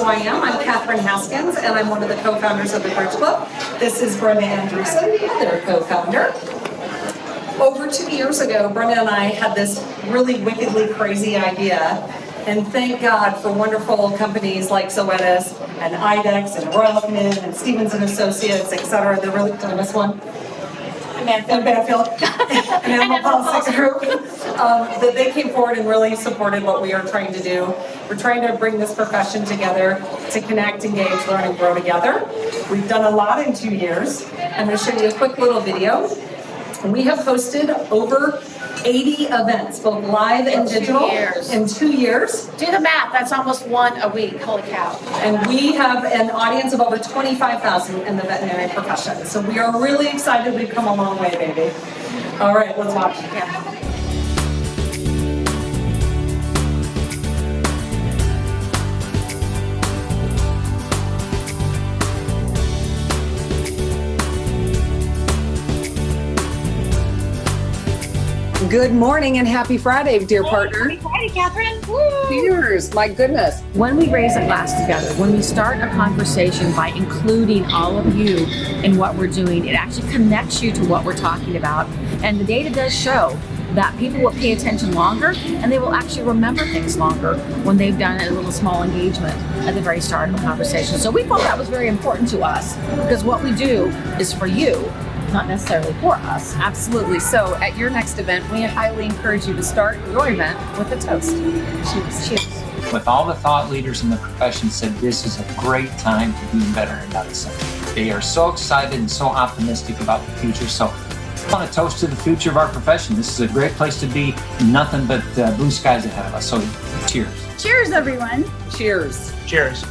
I am. I'm Catherine Haskins, and I'm one of the co-founders of the Bridge Club. This is Brenda Andrewson, their co-founder. Over 2 years ago, Brenda and I had this really wickedly crazy idea, and thank God for wonderful companies like Zoetis and IDEX and Royal Canin and Stevens and Associates, etc. They're really doing this one. And Banfield, an animal policy group, that they came forward and really supported what we are trying to do. We're trying to bring this profession together to connect, engage, learn, and grow together. We've done a lot in 2 years. I'm going to show you a quick little video. We have hosted over 80 events, both live and digital, in 2 years. Do the math, that's almost one a week, holy cow. And we have an audience of over 25,000 in the veterinary profession. So we are really excited. We've come a long way, baby. All right, let's watch. Yeah. Good morning and happy Friday, dear partner. Happy Friday, Catherine. Woo! Cheers, my goodness. When we raise a glass together, when we start a conversation by including all of you in what we're doing, it actually connects you to what we're talking about. And the data does show that people will pay attention longer and they will actually remember things longer when they've done a little small engagement at the very start of a conversation. So we thought that was very important to us because what we do is for you, not necessarily for us. Absolutely. So at your next event, we highly encourage you to start your event with a toast. Cheers. Cheers. With all the thought leaders in the profession said this is a great time to be in veterinary medicine. They are so excited and so optimistic about the future. So I want to toast to the future of our profession. This is a great place to be. Nothing but blue skies ahead of us. So cheers. Cheers, everyone. Cheers. Cheers.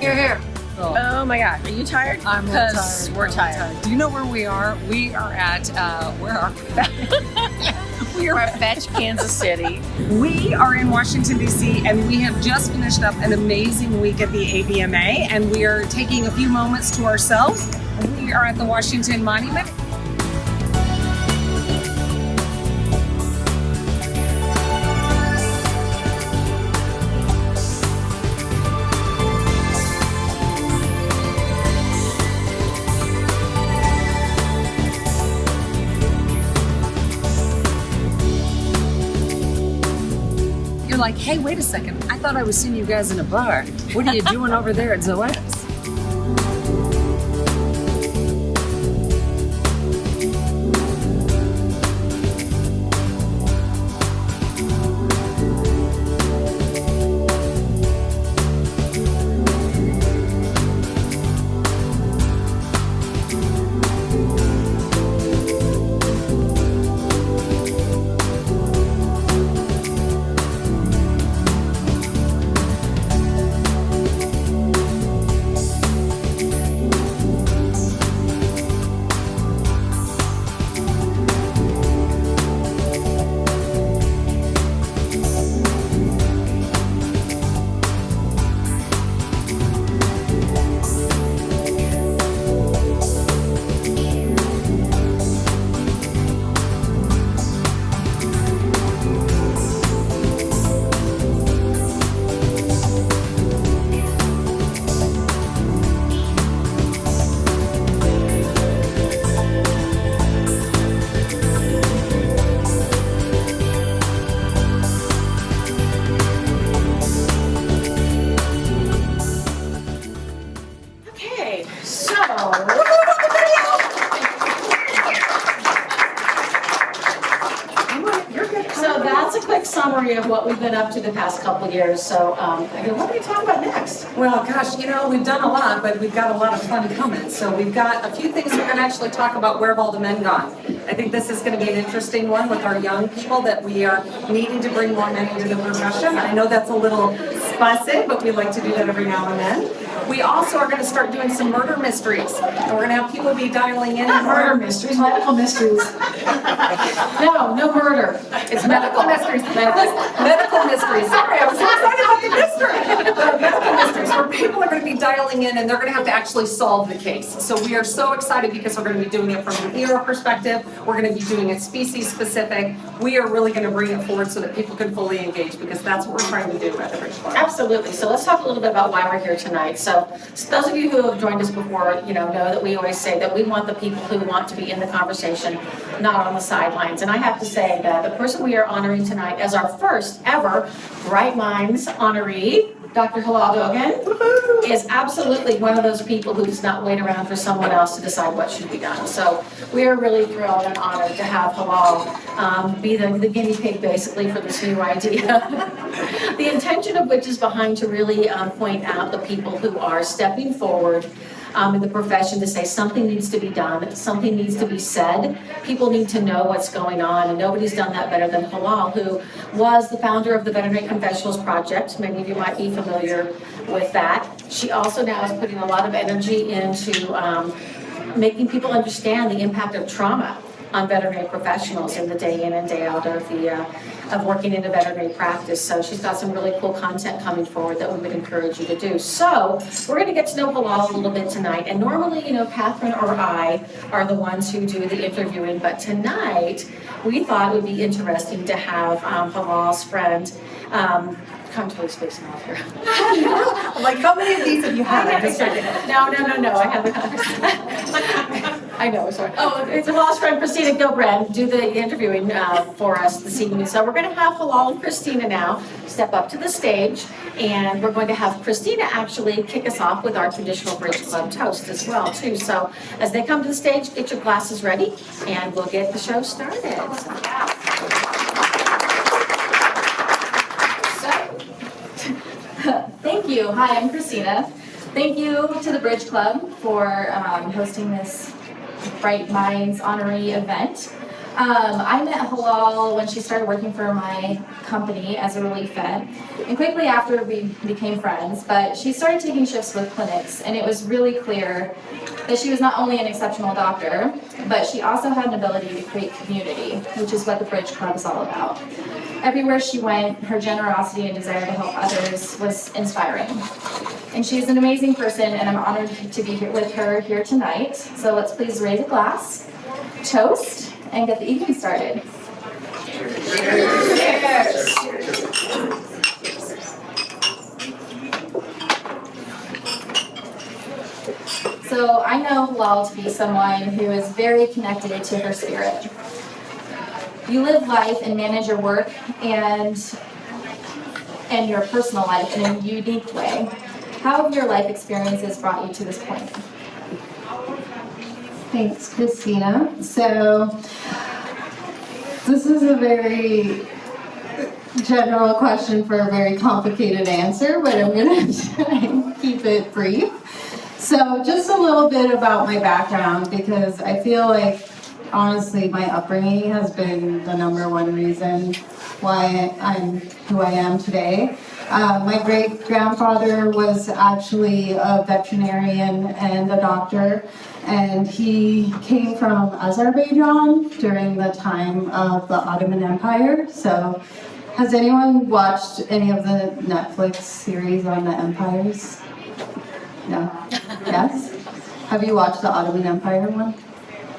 Here, here. Oh my God. Are you tired? I'm Because we're tired. Do you know where we are? We are at, where are we? We're at Fetch, Kansas City. We are in Washington, D.C., and we have just finished up an amazing week at the AVMA, and we are taking a few moments to ourselves. We are at the Washington Monument. Like, hey, wait a second. I thought I was seeing you guys in a bar. What are you doing over there at Zoetis? Summary of what we've been up to the past couple of years. So, what are we talking about next? Well, gosh, we've done a lot, but we've got a lot of fun coming. So we've got a few things we're going to actually talk about. Where have all the men gone? I think this is going to be an interesting one with our young people that we are needing to bring more men into the profession. I know that's a little spicy, but we like to do that every now and then. We also are going to start doing some murder mysteries. And we're going to have people will be dialing in. Not murder mysteries, medical mysteries. No murder. It's medical mysteries. Medical mysteries. Sorry, I was so excited about the mystery. Medical mysteries, where people are going to be dialing in and they're going to have to actually solve the case. So we are so excited because we're going to be doing it from an era perspective. We're going to be doing it species specific. We are really going to bring it forward so that people can fully engage, because that's what we're trying to do at the Bridge Club. Absolutely. So let's talk a little bit about why we're here tonight. So those of you who have joined us before, know that we always say that we want the people who want to be in the conversation, not on the sidelines. And I have to say that the person we are honoring tonight as our first ever Bright Minds honoree, Dr. Hilal Dogan, is absolutely one of those people who does not wait around for someone else to decide what should be done. So we are really thrilled and honored to have Hilal be the guinea pig, basically, for this new idea. The intention of which is behind to really point out the people who are stepping forward in the profession to say something needs to be done, something needs to be said. People need to know what's going on, and nobody's done that better than Hilal, who was the founder of the Vet Confessionals project. Many of you might be familiar with that. She also now is putting a lot of energy into making people understand the impact of trauma on veterinary professionals in the day in and day out of working in a veterinary practice. So she's got some really cool content coming forward that we would encourage you to do. So we're going to get to know Hilal a little bit tonight. And normally, Catherine or I are the ones who do the interviewing, but tonight we thought it would be interesting to have Hilal's friend, I'm totally spacing off here. Like, how many of these have you had? No. I haven't. I know, sorry. Oh, it's Hilal's friend, Kristina Guldbrand, do the interviewing for us this evening. So we're going to have Hilal and Kristina now step up to the stage, and we're going to have Kristina actually kick us off with our traditional Bridge Club toast as well, too. So as they come to the stage, get your glasses ready, and we'll get the show started. Thank you. Hi, I'm Kristina. Thank you to the Bridge Club for hosting this Bright Minds honoree event. I met Hilal when she started working for my company as a relief vet, and quickly after we became friends, but she started taking shifts with clinics, and it was really clear that she was not only an exceptional doctor, but she also had an ability to create community, which is what the Bridge Club is all about. Everywhere she went, her generosity and desire to help others was inspiring. And she's an amazing person, and I'm honored to be here with her here tonight. So let's please raise a glass, toast, and get the evening started. Cheers. So I know Hilal to be someone who is very connected to her spirit. You live life and manage your work and your personal life in a unique way. How have your life experiences brought you to this point? Thanks, Kristina. So this is a very general question for a very complicated answer, but I'm going to try and keep it brief. So just a little bit about my background, because I feel like, honestly, my upbringing has been the number one reason why I'm who I am today. My great-grandfather was actually a veterinarian and a doctor, and he came from Azerbaijan during the time of the Ottoman Empire. So has anyone watched any of the Netflix series on the empires? No? Yes? Have you watched the Ottoman Empire one?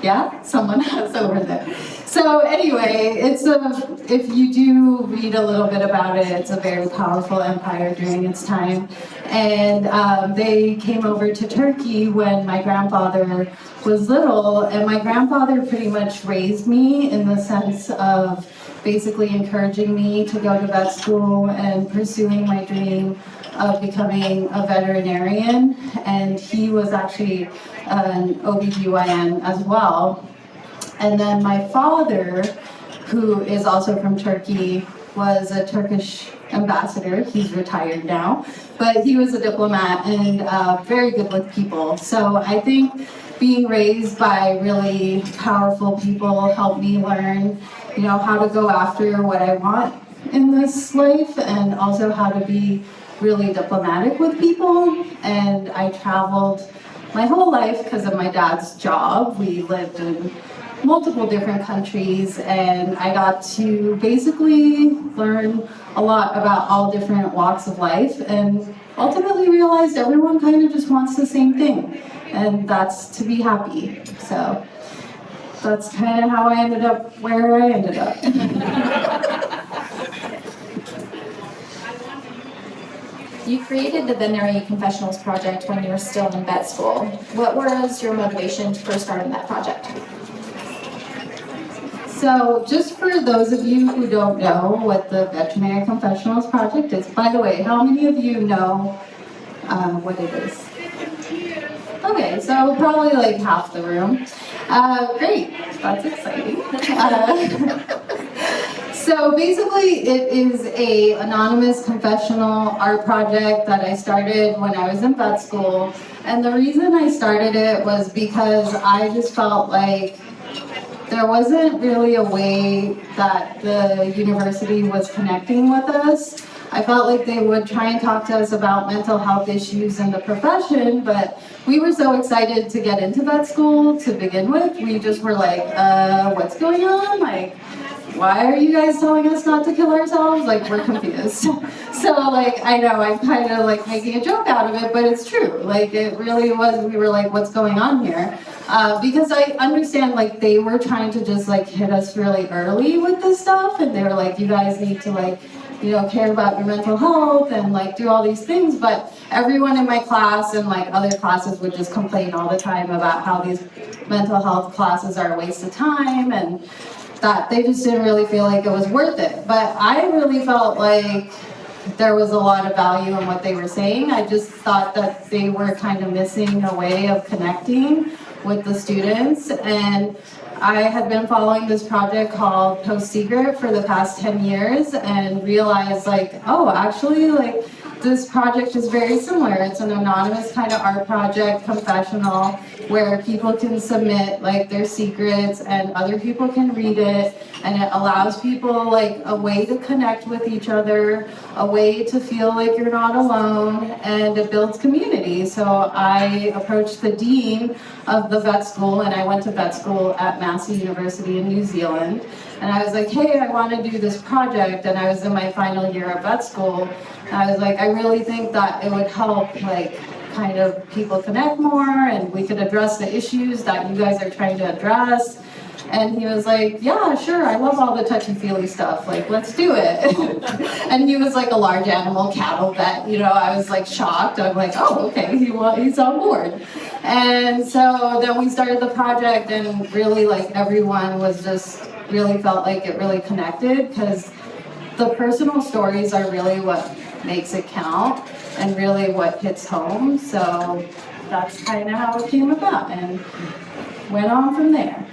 Yeah, someone has over there. So anyway, if you do read a little bit about it, it's a very powerful empire during its time. And they came over to Turkey when my grandfather was little, and my grandfather pretty much raised me in the sense of basically encouraging me to go to vet school and pursuing my dream of becoming a veterinarian. And he was actually an OBGYN as well. And then my father, who is also from Turkey, was a Turkish ambassador. He's retired now, but he was a diplomat and very good with people. So I think being raised by really powerful people helped me learn, how to go after what I want in this life, and also how to be really diplomatic with people. And I traveled my whole life, because of my dad's job, we lived in multiple different countries, and I got to basically learn a lot about all different walks of life, and ultimately realized everyone kind of just wants the same thing, and that's to be happy. So that's kind of how I ended up where I ended up. You created the Veterinary Confessionals project when you were still in vet school. What was your motivation for starting that project? So just for those of you who don't know what the Veterinary Confessionals project is, by the way, how many of you know what it is? Okay, so probably like half the room. Great, that's exciting. So basically it is a anonymous confessional art project that I started when I was in vet school. And the reason I started it was because I just felt like there wasn't really a way that the university was connecting with us. I felt like they would try and talk to us about mental health issues in the profession, but we were so excited to get into vet school to begin with. We just were like, what's going on? Like, why are you guys telling us not to kill ourselves? Like, we're confused. So like, I know I'm kind of like making a joke out of it, but it's true. Like, it really was, we were like, what's going on here? Because I understand like they were trying to just like hit us really early with this stuff, and they were like, you guys need to like, you know, care about your mental health and like do all these things. But everyone in my class and like other classes would just complain all the time about how these mental health classes are a waste of time, and that they just didn't really feel like it was worth it. But I really felt like there was a lot of value in what they were saying. I just thought that they were kind of missing a way of connecting with the students. And I had been following this project called Post Secret for the past 10 years and realized like, oh, actually like this project is very similar. It's an anonymous kind of art project, confessional, where people can submit like their secrets and other people can read it, and it allows people like a way to connect with each other, a way to feel like you're not alone, and it builds community. So I approached the dean of the vet school, and I went to vet school at Massey University in New Zealand, and I was like, hey, I want to do this project, and I was in my final year of vet school. I was like, I really think that it would help like kind of people connect more, and we could address the issues that you guys are trying to address. And he was like, yeah, sure, I love all the touchy-feely stuff, like, let's do it. And he was like a large animal cattle vet, you know, I was like shocked. I'm like, oh, okay, he's on board. And so then we started the project, and really like everyone was just really felt like it really connected, because the personal stories are really what makes it count and really what hits home. So that's kind of how it came about and went on from there.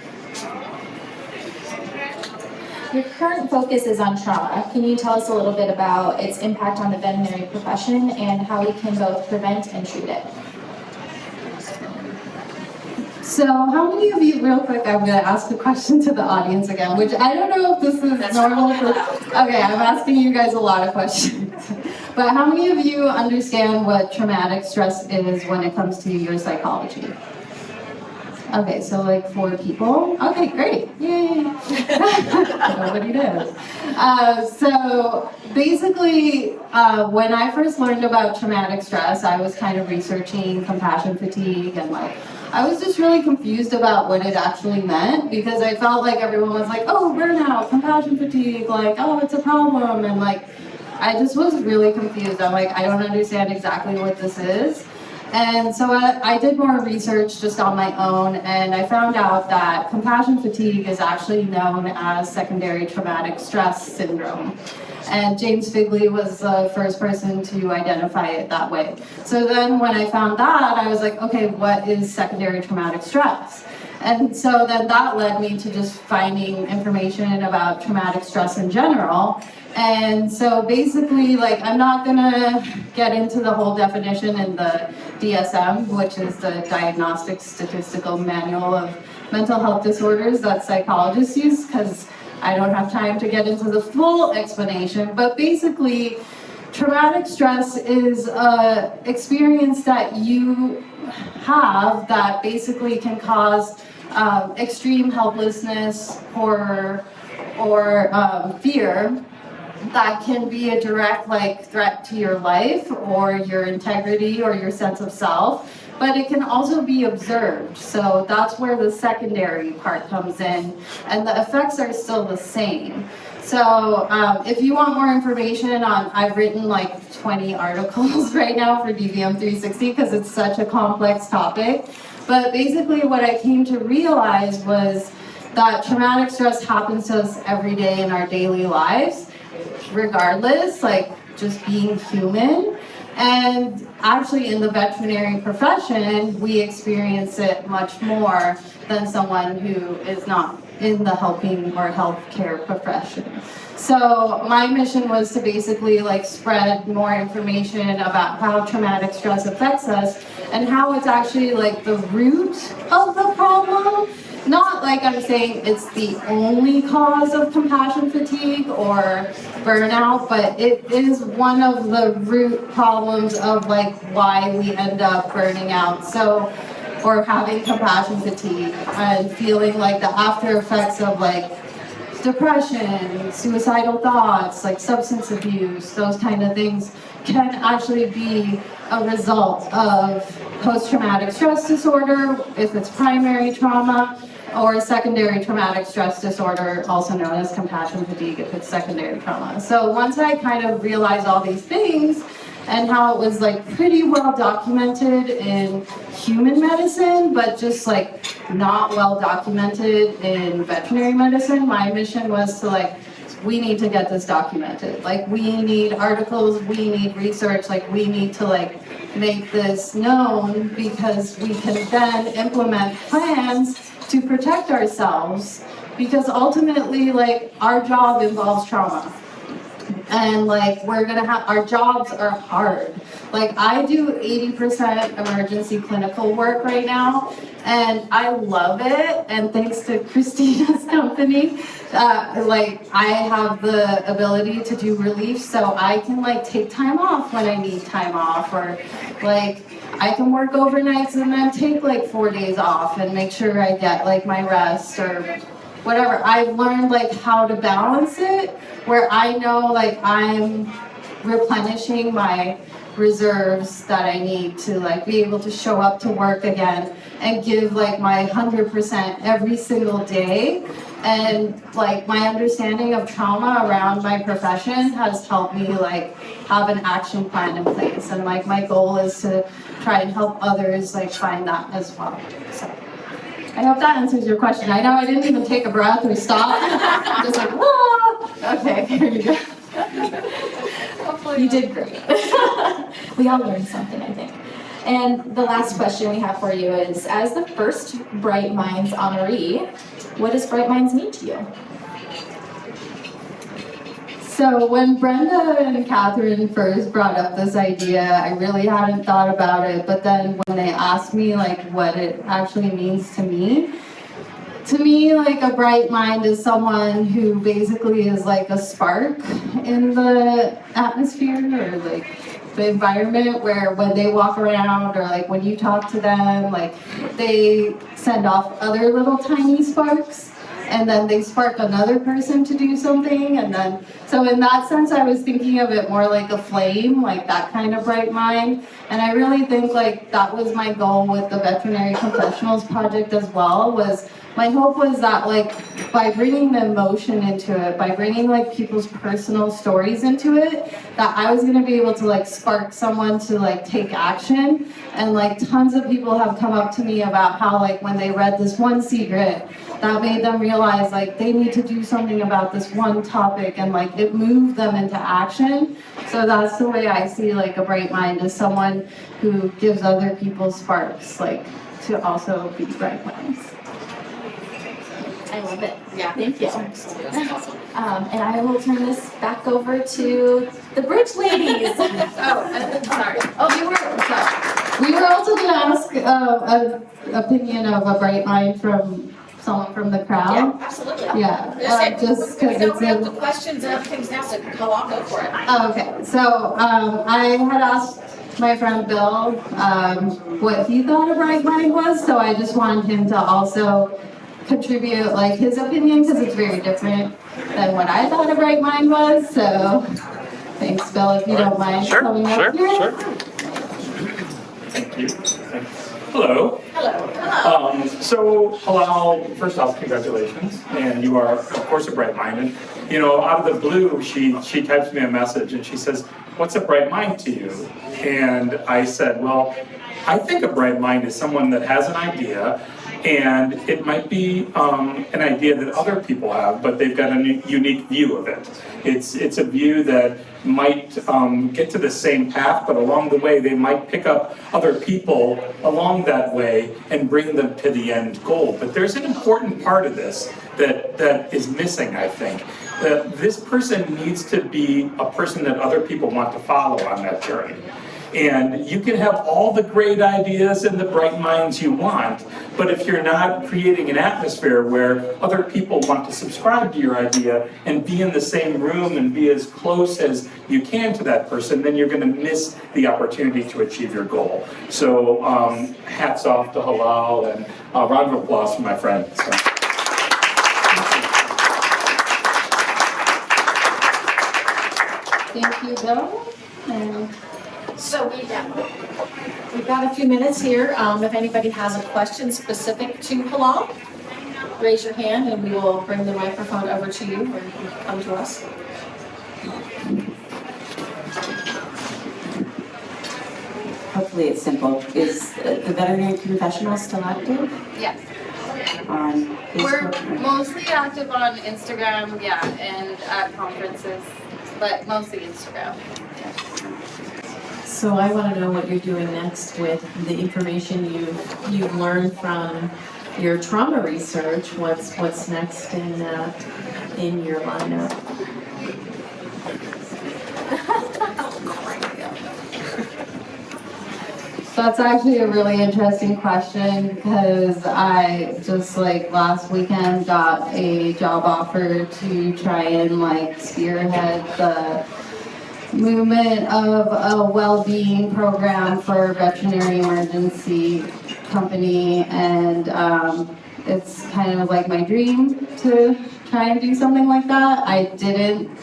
Your current focus is on trauma. Can you tell us a little bit about its impact on the veterinary profession and how we can both prevent and treat it? So how many of you, real quick, I'm going to ask a question to the audience again, which I don't know if this is normal for, okay, I'm asking you guys a lot of questions. But how many of you understand what traumatic stress is when it comes to your psychology? Okay, so like 4 people. Okay, great. Yay. Nobody does. So basically, when I first learned about traumatic stress, I was kind of researching compassion fatigue, and like, I was just really confused about what it actually meant, because I felt like everyone was like, oh, burnout, compassion fatigue, like, oh, it's a problem. And like, I just was really confused. I'm like, I don't understand exactly what this is. And so I did more research just on my own, and I found out that compassion fatigue is actually known as secondary traumatic stress syndrome. And James Figley was the first person to identify it that way. So then when I found that, I was like, okay, what is secondary traumatic stress? And so then that led me to just finding information about traumatic stress in general. And so basically, like, I'm not gonna get into the whole definition in the DSM, which is the Diagnostic Statistical Manual of Mental Health Disorders that psychologists use, because I don't have time to get into the full explanation. But basically, traumatic stress is an experience that you have that basically can cause extreme helplessness, horror, or fear that can be a direct threat to your life or your integrity or your sense of self, but it can also be observed. So that's where the secondary part comes in, and the effects are still the same. So if you want more information on, I've written like 20 articles right now for DVM 360 because it's such a complex topic. But basically what I came to realize was that traumatic stress happens to us every day in our daily lives, regardless, like just being human. And actually in the veterinary profession, we experience it much more than someone who is not in the helping or healthcare profession. So my mission was to basically like spread more information about how traumatic stress affects us and how it's actually like the root of the problem. Not like I'm saying it's the only cause of compassion fatigue or burnout, but it is one of the root problems of like why we end up burning out. So, or having compassion fatigue and feeling like the after effects of like depression, suicidal thoughts, like substance abuse, those kind of things can actually be a result of post-traumatic stress disorder, if it's primary trauma, or secondary traumatic stress disorder, also known as compassion fatigue if it's secondary trauma. So once I kind of realized all these things and how it was like pretty well documented in human medicine, but just like not well documented in veterinary medicine, my mission was to like, we need to get this documented. Like we need articles, we need research, like we need to like make this known because we can then implement plans to protect ourselves, because ultimately like our job involves trauma. And like we're gonna have, our jobs are hard. Like I do 80% emergency clinical work right now, and I love it. And thanks to Kristina's company, like I have the ability to do relief, so I can like take time off when I need time off, or like I can work overnights and then take like 4 days off and make sure I get like my rest or whatever. I've learned like how to balance it where I know like I'm replenishing my reserves that I need to like be able to show up to work again and give like my 100% every single day. And like my understanding of trauma around my profession has helped me like have an action plan in place. And like my goal is to try and help others like find that as well. So I hope that answers your question. I know I didn't even take a breath or stop. Just like, whoa. Okay, here you go. You did great. We all learned something, I think. And the last question we have for you is, as the first Bright Minds honoree, what does Bright Minds mean to you? So when Brenda and Catherine first brought up this idea, I really hadn't thought about it, but then when they asked me like what it actually means to me like a bright mind is someone who basically is like a spark in the atmosphere or like the environment, where when they walk around or like when you talk to them, like they send off other little tiny sparks, and then they spark another person to do something. And then, so in that sense, I was thinking of it more like a flame, like that kind of bright mind. And I really think like that was my goal with the Veterinary Confessionals project as well, was my hope was that like by bringing the emotion into it, by bringing like people's personal stories into it, that I was gonna be able to like spark someone to like take action. And like tons of people have come up to me about how like when they read this one secret, that made them realize like they need to do something about this one topic, and like it moved them into action. So that's the way I see like a bright mind, as someone who gives other people sparks like to also be bright minds. I love it. Yeah, thank you. And I will turn this back over to the bridge ladies. Sorry. We were also going to ask an opinion of a bright mind from someone from the crowd. Yeah, absolutely. Yeah, just because it's we have in. the questions and everything's now, so go on, go for it. Oh, okay, so I had asked my friend Bill what he thought a bright mind was, so I just wanted him to also contribute like his opinion because it's very different than what I thought a bright mind was. So thanks, Bill, if you don't mind coming up here. Sure. Thank you. Hello. Hello. So Hilal, first off, congratulations, and you are of course a bright mind. And you know, out of the blue, she types me a message and she says, "What's a bright mind to you?" And I said, "Well, I think a bright mind is someone that has an idea, and it might be an idea that other people have, but they've got a unique view of it. It's a view that might get to the same path, but along the way they might pick up other people along that way and bring them to the end goal. But there's an important part of this that is missing, I think. This person needs to be a person that other people want to follow on that journey. And you can have all the great ideas and the bright minds you want, but if you're not creating an atmosphere where other people want to subscribe to your idea and be in the same room and be as close as you can to that person, then you're going to miss the opportunity to achieve your goal. So hats off to Hilal, and a round of applause for my friend. So. Thank you, Bill. And So we've got a few minutes here. If anybody has a question specific to Hilal, raise your hand and we will bring the microphone over to you or you can come to us. Hopefully it's simple. Is the Veterinary Confessionals still active Yes. on We're Facebook? mostly active on Instagram, yeah, and at conferences, but mostly Instagram. So I want to know what you're doing next with the information you've learned from your trauma research. What's next in your lineup? that's actually a really interesting question because I just like last weekend got a job offer to try and like spearhead the movement of a well-being program for a veterinary emergency company, and it's kind of like my dream to try and do something like that. I didn't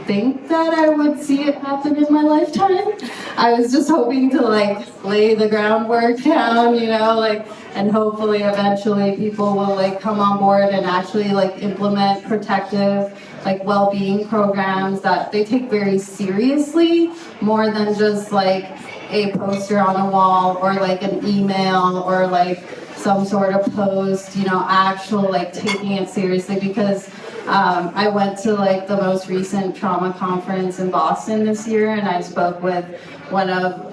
think that I would see it happen in my lifetime. I was just hoping to like lay the groundwork down, you know, like, and hopefully eventually people will like come on board and actually like implement protective like well-being programs that they take very seriously, more than just like a poster on a wall or like an email or like some sort of post, you know, actual like taking it seriously. Because I went to like the most recent trauma conference in Boston this year, and I spoke with one of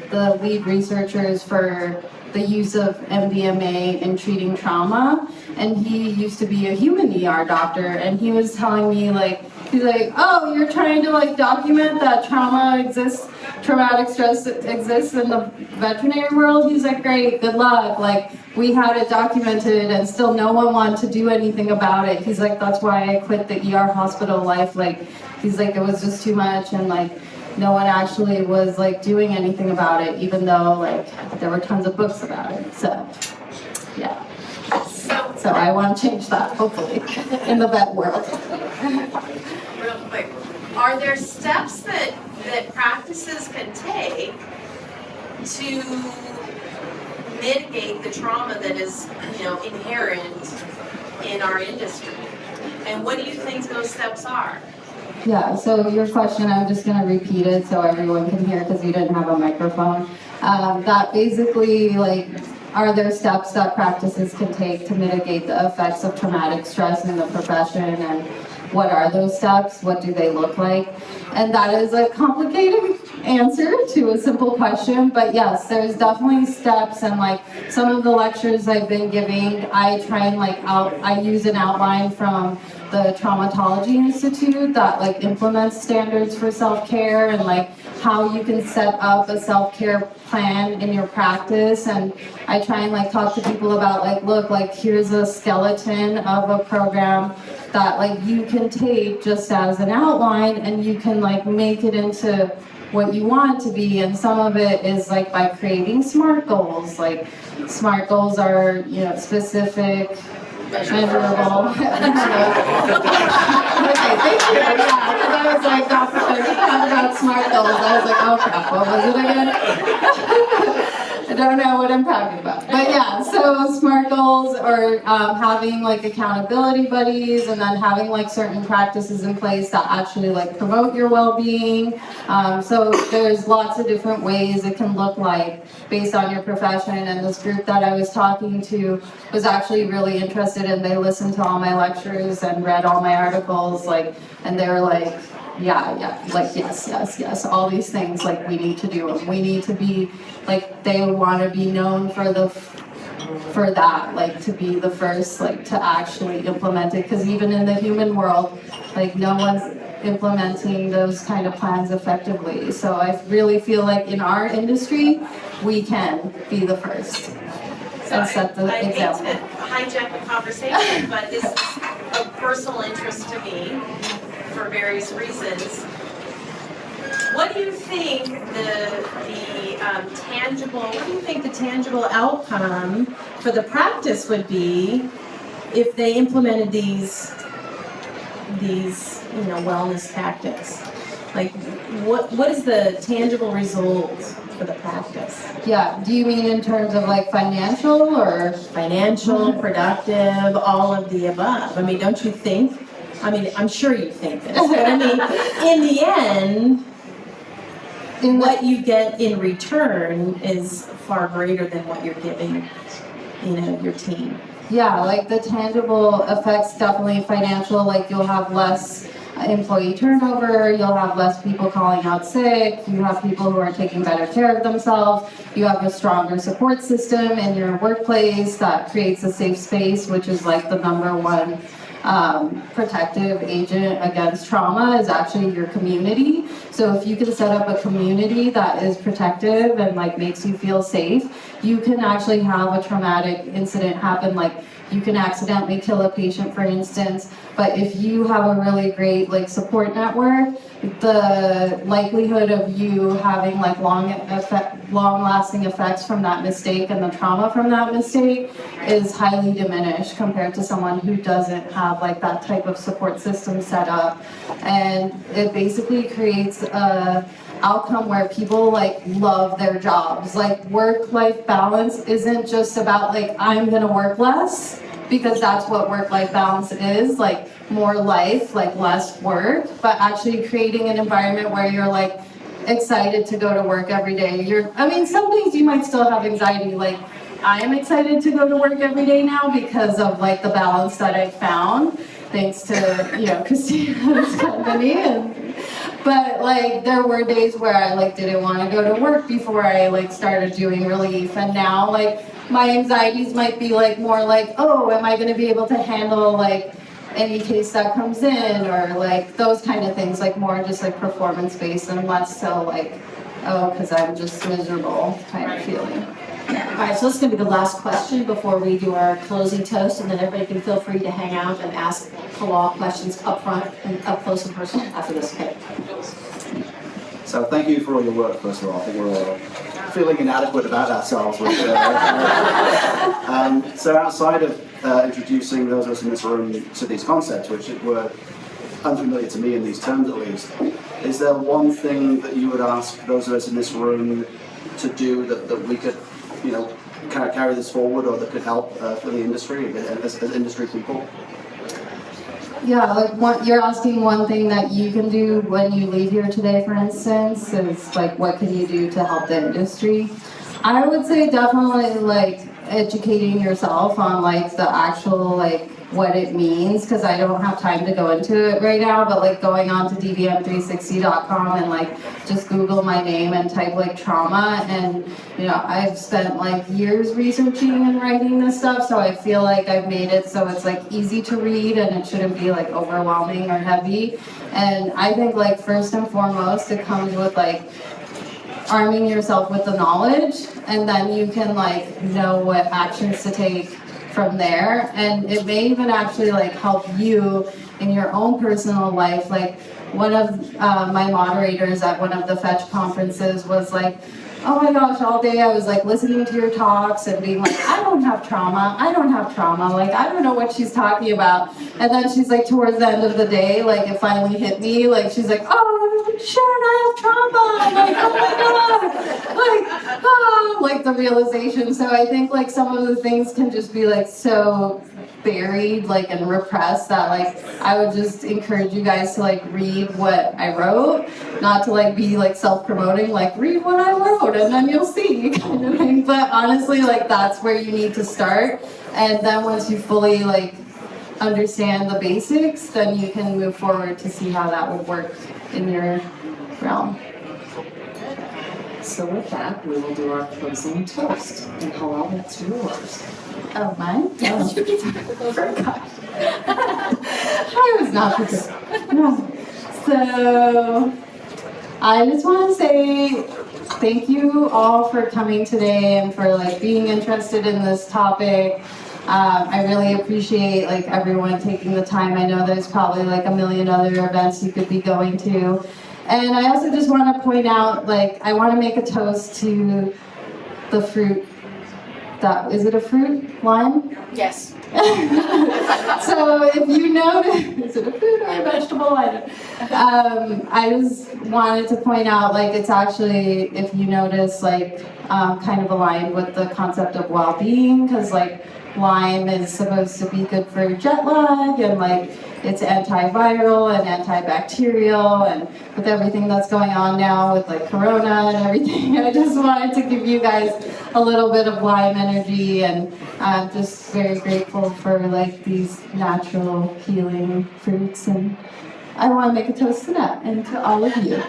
the lead researchers for the use of MDMA in treating trauma, and he used to be a human ER doctor, and he was telling me like, he's like, oh, you're trying to like document that traumatic stress exists in the veterinary world? He's like, great, good luck. Like, we had it documented and still no one wanted to do anything about it. He's like, that's why I quit the ER hospital life. Like, he's like, it was just too much, and like, no one actually was like doing anything about it, even though like there were tons of books about it. So, yeah. So I want to change that, hopefully, in the vet world. Real quick, are there steps that practices can take to mitigate the trauma that is, you know, inherent in our industry? And what do you think those steps are? Yeah, so your question, I'm just going to repeat it so everyone can hear because you didn't have a microphone. That basically, like, are there steps that practices can take to mitigate the effects of traumatic stress in the profession, and what are those steps? What do they look like? And that is a complicated answer to a simple question, but yes, there's definitely steps, and like some of the lectures I've been giving, I try and like I use an outline from the Traumatology Institute that like implements standards for self-care and like how you can set up a self-care plan in your practice. And I try and like talk to people about like, look, like here's a skeleton of a program that like you can take just as an outline, and you can like make it into what you want to be. And some of it is like by creating SMART goals. Like SMART goals are, you know, specific, measurable. Okay, thank you. Yeah, because I was like, about SMART goals. I was like, oh crap, what was it again? I don't know what I'm talking about. But yeah, so SMART goals are having like accountability buddies, and then having like certain practices in place that actually like promote your well-being. So there's lots of different ways it can look like based on your profession. And this group that I was talking to was actually really interested, and they listened to all my lectures and read all my articles, like, and they were like, yeah, like yes, all these things, like we need to do them. We need to be, like, they want to be known for that, like to be the first, like to actually implement it, because even in the human world, like no one's implementing those kind of plans effectively. So I really feel like in our industry, we can be the first and set the example. I hate to hijack the conversation, but this is of personal interest to me for various reasons. What do you think the tangible outcome for the practice would be if they implemented these wellness tactics? Like, what is the tangible result for the practice? Yeah, do you mean in terms of like financial or? Financial, productive, all of the above. I mean, don't you think? I mean, I'm sure you think this, but I mean, in the end, what you get in return is far greater than what you're giving, your team. Yeah, like the tangible effects, definitely financial, like you'll have less employee turnover, you'll have less people calling out sick, you have people who are taking better care of themselves, you have a stronger support system in your workplace that creates a safe space, which is like the #1 protective agent against trauma is actually your community. So if you can set up a community that is protective and like makes you feel safe, you can actually have a traumatic incident happen. Like you can accidentally kill a patient, for instance, but if you have a really great like support network, the likelihood of you having like long-lasting effects from that mistake and the trauma from that mistake is highly diminished compared to someone who doesn't have like that type of support system set up. And it basically creates a outcome where people like love their jobs. Like work-life balance isn't just about like I'm gonna work less, because that's what work-life balance is, like more life, like less work, but actually creating an environment where you're like excited to go to work every day. Some days you might still have anxiety, like I am excited to go to work every day now because of like the balance that I found, thanks to, Kristina's company. But like there were days where I like didn't want to go to work before I like started doing relief, and now like my anxieties might be like more like, oh, am I going to be able to handle like any case that comes in, or like those kind of things, like more just like performance based and less so like, oh, because I'm just miserable kind of feeling. All right, so this is going to be the last question before we do our closing toast, and then everybody can feel free to hang out and ask Hilal questions up front and up close and personal after this. Okay. So thank you for all your work, first of all. I think we're all feeling inadequate about ourselves. So outside of introducing those of us in this room to these concepts, which were unfamiliar to me in these terms at least, is there one thing that you would ask those of us in this room to do that we could, kind of carry this forward, or that could help for the industry as industry people? Yeah, like you're asking one thing that you can do when you leave here today, for instance, is like what can you do to help the industry? I would say definitely like educating yourself on like the actual like what it means, because I don't have time to go into it right now, but like going on to dvm360.com and like just Google my name and type like trauma, and I've spent like years researching and writing this stuff, so I feel like I've made it so it's like easy to read and it shouldn't be like overwhelming or heavy. And I think like first and foremost it comes with like arming yourself with the knowledge, and then you can like know what actions to take from there. And it may even actually like help you in your own personal life. Like one of my moderators at one of the Fetch conferences was like, oh my gosh, all day I was like listening to your talks and being like, I don't have trauma, like I don't know what she's talking about. And then she's like, towards the end of the day, like it finally hit me, like she's like, oh shit, I have trauma. I'm like, oh my god, like the realization. So I think like some of the things can just be like so buried like and repressed that like I would just encourage you guys to like read what I wrote, not to like be like self-promoting, like read what I wrote and then you'll see kind of thing. But honestly, like that's where you need to start, and then once you fully like understand the basics, then you can move forward to see how that would work in your realm. So with that, we will do our closing toast. And Hilal, that's yours. Oh, mine? Oh. I was not prepared. No. So, I just want to say thank you all for coming today and for like being interested in this topic. I really appreciate like everyone taking the time. I know there's probably like a million other events you could be going to. And I also just want to point out, like, I want to make a toast to the fruit. Is it a fruit? Lime? Yes. So if you notice, is it a fruit or a vegetable? I just wanted to point out, like, it's actually, if you notice, like, kind of aligned with the concept of well-being, because, like, lime is supposed to be good for jet lag, and, like, it's antiviral and antibacterial, and with everything that's going on now with like Corona and everything, I just wanted to give you guys a little bit of lime energy, and I'm just very grateful for like these natural healing fruits, and I want to make a toast to that and to all of you.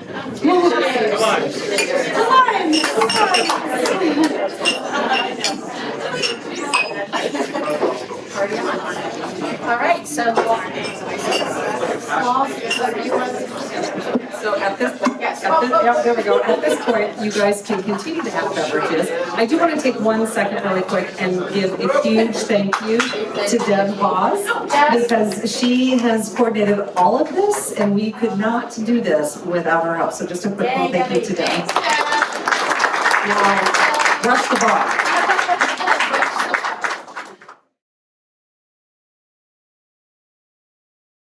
All right, so at this point, you guys can continue to have beverages. I do want to take 1 second really quick and give a huge thank you to Deb Hawes, because she has coordinated all of this and we could not do this without her help. So just a quick thank you to Deb. Now, rush the bar.